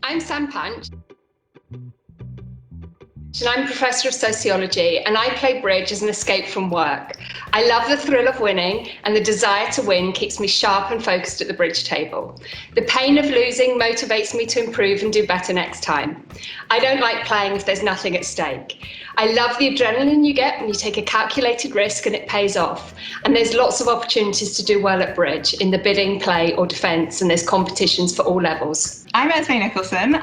I'm Sam Punch, and I'm Professor of Sociology, and I play bridge as an escape from work. I love the thrill of winning, and the desire to win keeps me sharp and focused at the bridge table. The pain of losing motivates me to improve and do better next time. I don't like playing if there's nothing at stake. I love the adrenaline you get when you take a calculated risk and it pays off. And there's lots of opportunities to do well at bridge in the bidding, play or defence, and there's competitions for all levels. I'm Esme Nicholson.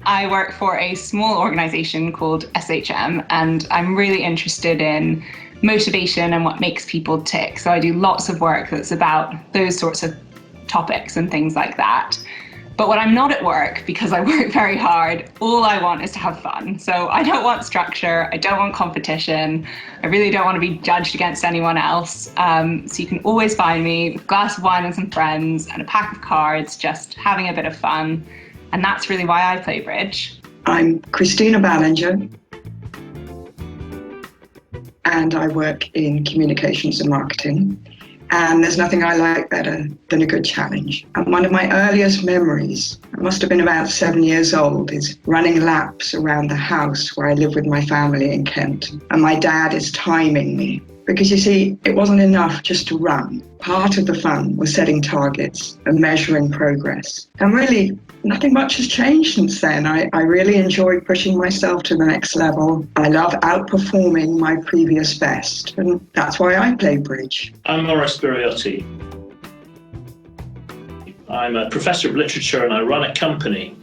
I work for a small organisation called SHM, and I'm really interested in motivation and what makes people tick. So I do lots of work that's about those sorts of topics and things like that. But when I'm not at work, because I work very hard, all I want is to have fun. So I don't want structure, I don't want competition, I really don't want to be judged against anyone else. So you can always find me with a glass of wine and some friends and a pack of cards, just having a bit of fun. And that's really why I play bridge. I'm Christina Ballinger, and I work in communications and marketing. And there's nothing I like better than a good challenge. And one of my earliest memories, I must have been about 7 years old, is running laps around the house where I live with my family in Kent. And my dad is timing me. Because you see, it wasn't enough just to run. Part of the fun was setting targets and measuring progress. And really, nothing much has changed since then. I really enjoy pushing myself to the next level. I love outperforming my previous best. And that's why I play bridge. I'm Maurice Biriotti. I'm a professor of literature and I run a company.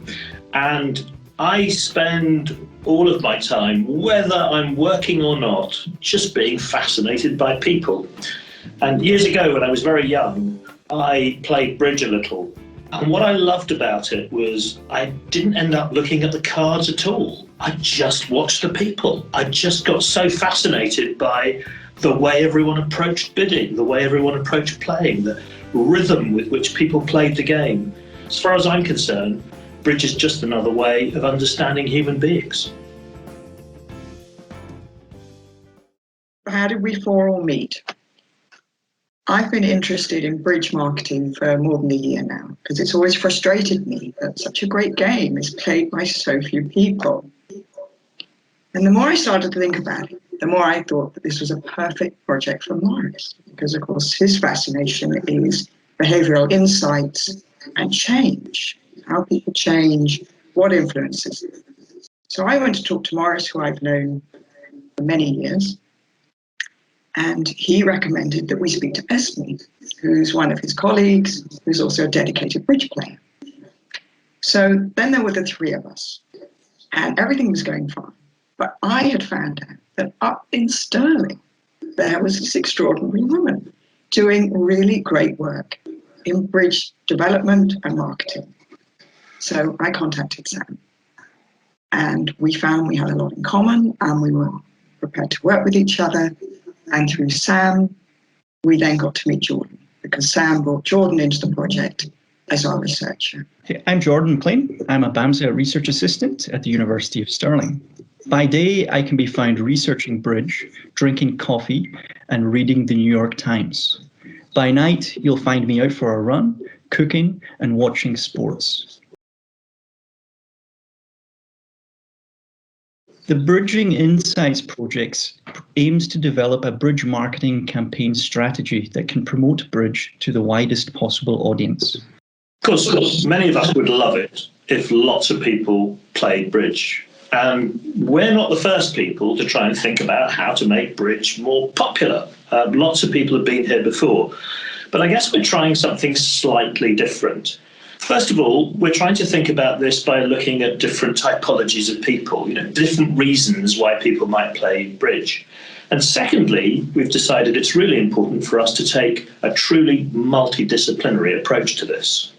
And I spend all of my time, whether I'm working or not, just being fascinated by people. And years ago, when I was very young, I played bridge a little. And what I loved about it was I didn't end up looking at the cards at all. I just watched the people. I just got so fascinated by the way everyone approached bidding, the way everyone approached playing, the rhythm with which people played the game. As far as I'm concerned, bridge is just another way of understanding human beings. How did we four all meet? I've been interested in bridge marketing for more than a year now, because it's always frustrated me that such a great game is played by so few people. And the more I started to think about it, the more I thought that this was a perfect project for Maurice, because of course his fascination is behavioural insights and change. How people change, what influences. So I went to talk to Maurice, who I've known for many years, and he recommended that we speak to Esme, who's one of his colleagues, who's also a dedicated bridge player. So then there were the three of us, and everything was going fine. But I had found out that up in Stirling, there was this extraordinary woman doing really great work in bridge development and marketing. So I contacted Sam, and we found we had a lot in common, and we were prepared to work with each other. And through Sam, we then got to meet Jordan, because Sam brought Jordan into the project as our researcher. Hey, I'm Jordan Maclean. I'm a BAMSA research assistant at the University of Stirling. By day, I can be found researching bridge, drinking coffee, and reading the New York Times. By night, you'll find me out for a run, cooking, and watching sports. The Bridging Insights project aims to develop a bridge marketing campaign strategy that can promote bridge to the widest possible audience. Of course, many of us would love it if lots of people played bridge. And we're not the first people to try and think about how to make bridge more popular. Lots of people have been here before. But I guess we're trying something slightly different. First of all, we're trying to think about this by looking at different typologies of people, different reasons why people might play bridge. And secondly, we've decided it's really important for us to take a truly multidisciplinary approach to this.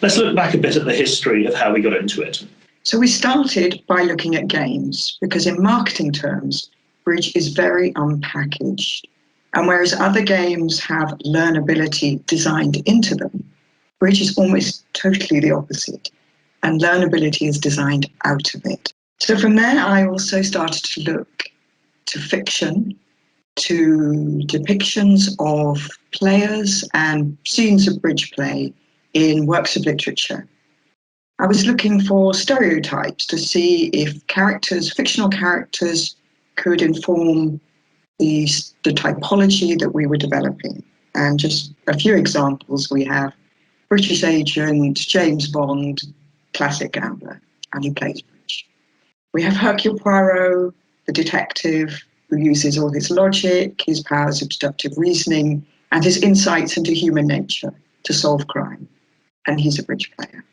Let's look back a bit at the history of how we got into it. So we started by looking at games, because in marketing terms, bridge is very unpackaged. And whereas other games have learnability designed into them, bridge is almost totally the opposite, and learnability is designed out of it. So from there, I also started to look to fiction, to depictions of players and scenes of bridge play in works of literature. I was looking for stereotypes to see if characters, fictional characters, could inform the typology that we were developing. And just a few examples, we have British agent, James Bond, classic gambler, and he plays bridge. We have Hercule Poirot, the detective, who uses all his logic, his powers of deductive reasoning, and his insights into human nature to solve crime. And he's a bridge player.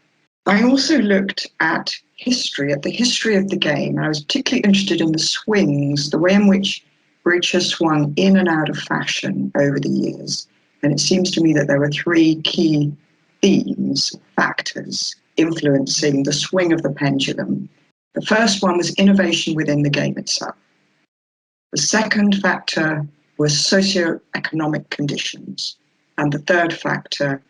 I also looked at history, at the history of the game. I was particularly interested in the swings, the way in which bridge has swung in and out of fashion over the years. And it seems to me that there were three key themes, factors, influencing the swing of the pendulum. The first one was innovation within the game itself. The second factor was socioeconomic conditions. And the third factor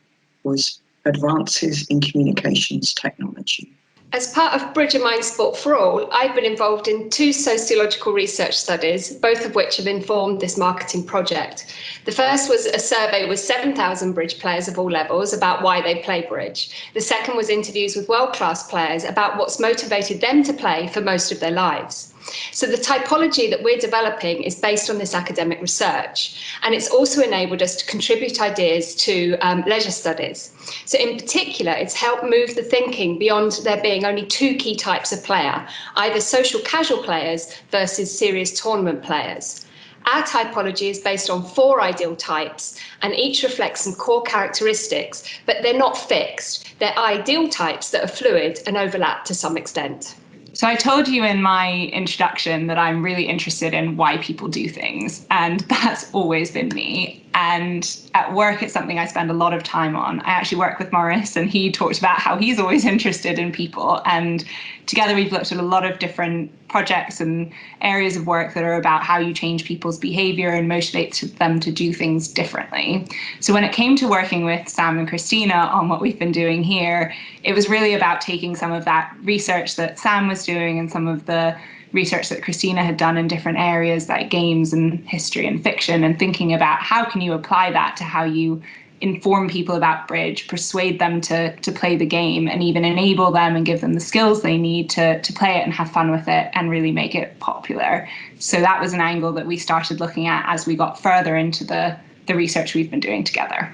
was advances in communications technology. As part of Bridge and Mind Sport for All, I've been involved in 2 sociological research studies, both of which have informed this marketing project. The first was a survey with 7,000 bridge players of all levels about why they play bridge. The second was interviews with world-class players about what's motivated them to play for most of their lives. So the typology that we're developing is based on this academic research, and it's also enabled us to contribute ideas to leisure studies. So in particular, it's helped move the thinking beyond there being only 2 key types of player, either social casual players versus serious tournament players. Our typology is based on 4 ideal types, and each reflects some core characteristics, but they're not fixed. They're ideal types that are fluid and overlap to some extent. So I told you in my introduction that I'm really interested in why people do things, and that's always been me. And at work, it's something I spend a lot of time on. I actually work with Maurice, and he talked about how he's always interested in people. And together we've looked at a lot of different projects and areas of work that are about how you change people's behavior and motivate them to do things differently. So when it came to working with Sam and Christina on what we've been doing here, it was really about taking some of that research that Sam was doing and some of the research that Christina had done in different areas like games and history and fiction, and thinking about how can you apply that to how you inform people about bridge, persuade them to play the game, and even enable them and give them the skills they need to play it and have fun with it and really make it popular. So that was an angle that we started looking at as we got further into the research we've been doing together.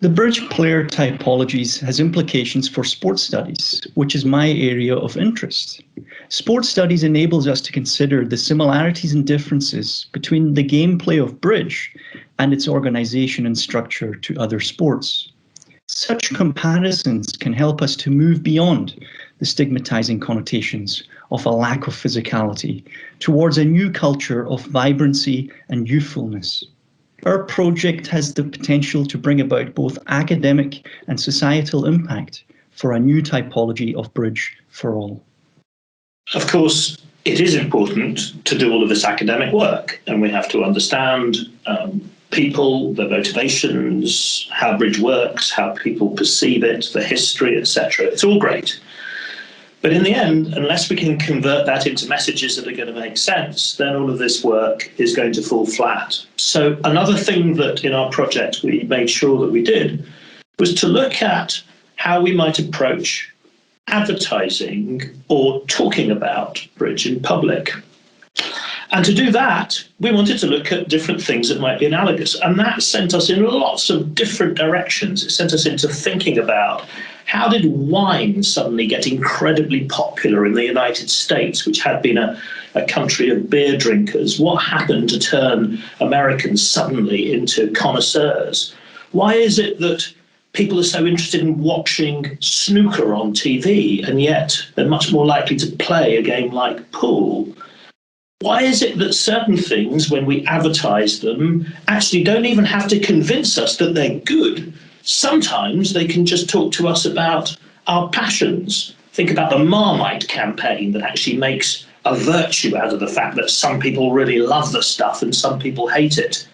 The bridge player typologies has implications for sports studies, which is my area of interest. Sports studies enables us to consider the similarities and differences between the gameplay of bridge and its organisation and structure to other sports. Such comparisons can help us to move beyond the stigmatising connotations of a lack of physicality towards a new culture of vibrancy and youthfulness. Our project has the potential to bring about both academic and societal impact for a new typology of bridge for all. Of course, it is important to do all of this academic work, and we have to understand people, their motivations, how bridge works, how people perceive it, the history, etc. It's all great. But in the end, unless we can convert that into messages that are going to make sense, then all of this work is going to fall flat. So another thing that in our project we made sure that we did was to look at how we might approach advertising or talking about bridge in public. And to do that, we wanted to look at different things that might be analogous. And that sent us in lots of different directions. It sent us into thinking about how did wine suddenly get incredibly popular in the United States, which had been a country of beer drinkers? What happened to turn Americans suddenly into connoisseurs? Why is it that people are so interested in watching snooker on TV, and yet they're much more likely to play a game like pool? Why is it that certain things, when we advertise them, actually don't even have to convince us that they're good? Sometimes they can just talk to us about our passions. Think about the Marmite campaign that actually makes a virtue out of the fact that some people really love the stuff and some people hate it.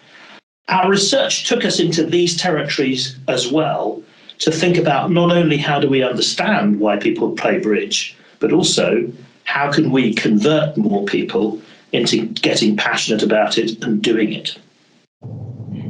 Our research took us into these territories as well, to think about not only how do we understand why people play bridge, but also how can we convert more people into getting passionate about it and doing it.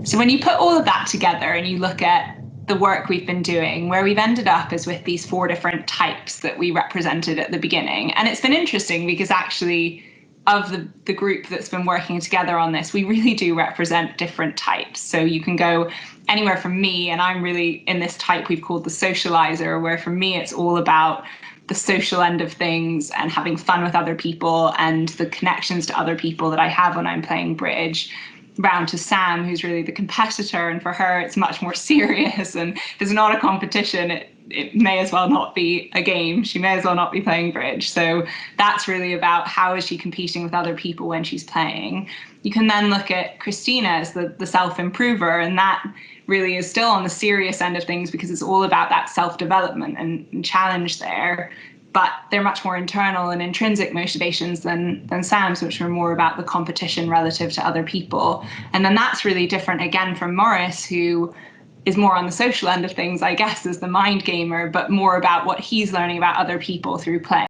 So when you put all of that together and you look at the work we've been doing, where we've ended up is with these 4 different types that we represented at the beginning. And it's been interesting because actually of the group that's been working together on this, we really do represent different types. So you can go anywhere from me, and I'm really in this type we've called the Socializer, where for me it's all about the social end of things and having fun with other people and the connections to other people that I have when I'm playing bridge. Round to Sam, who's really the competitor, and for her it's much more serious, and there's not a competition. It may as well not be a game. She may as well not be playing bridge. So that's really about how is she competing with other people when she's playing. You can then look at Christina as the self-improver, and that really is still on the serious end of things because it's all about that self-development and challenge there. But they're much more internal and intrinsic motivations than Sam's, which are more about the competition relative to other people. And then that's really different again from Maurice, who is more on the social end of things, I guess, as the mind gamer, but more about what he's learning about other people through playing.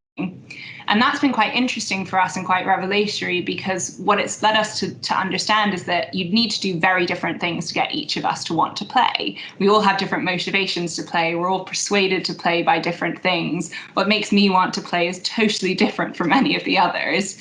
And that's been quite interesting for us and quite revelatory, because what it's led us to understand is that you'd need to do very different things to get each of us to want to play. We all have different motivations to play. We're all persuaded to play by different things. What makes me want to play is totally different from any of the others.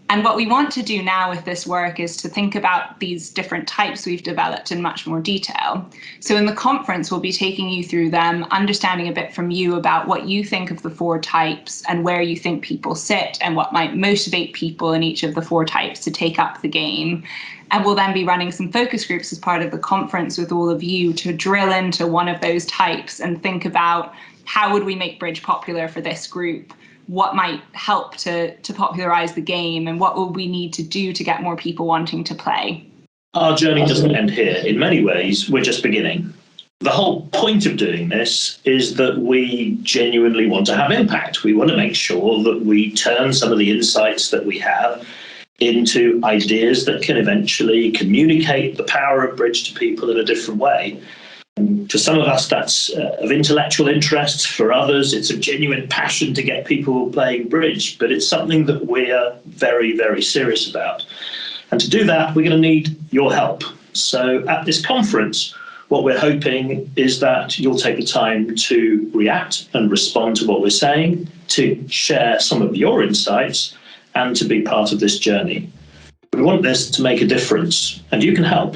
And what we want to do now with this work is to think about these different types we've developed in much more detail. So in the conference, we'll be taking you through them, understanding a bit from you about what you think of the 4 types and where you think people sit and what might motivate people in each of the 4 types to take up the game. And we'll then be running some focus groups as part of the conference with all of you to drill into one of those types and think about how would we make bridge popular for this group? What might help to popularize the game, and what will we need to do to get more people wanting to play? Our journey doesn't end here. In many ways, we're just beginning. The whole point of doing this is that we genuinely want to have impact. We want to make sure that we turn some of the insights that we have into ideas that can eventually communicate the power of bridge to people in a different way. For some of us, that's of intellectual interest. For others, it's a genuine passion to get people playing bridge, but it's something that we're very, very serious about. And to do that, we're going to need your help. So at this conference, what we're hoping is that you'll take the time to react and respond to what we're saying, to share some of your insights, and to be part of this journey. We want this to make a difference, and you can help.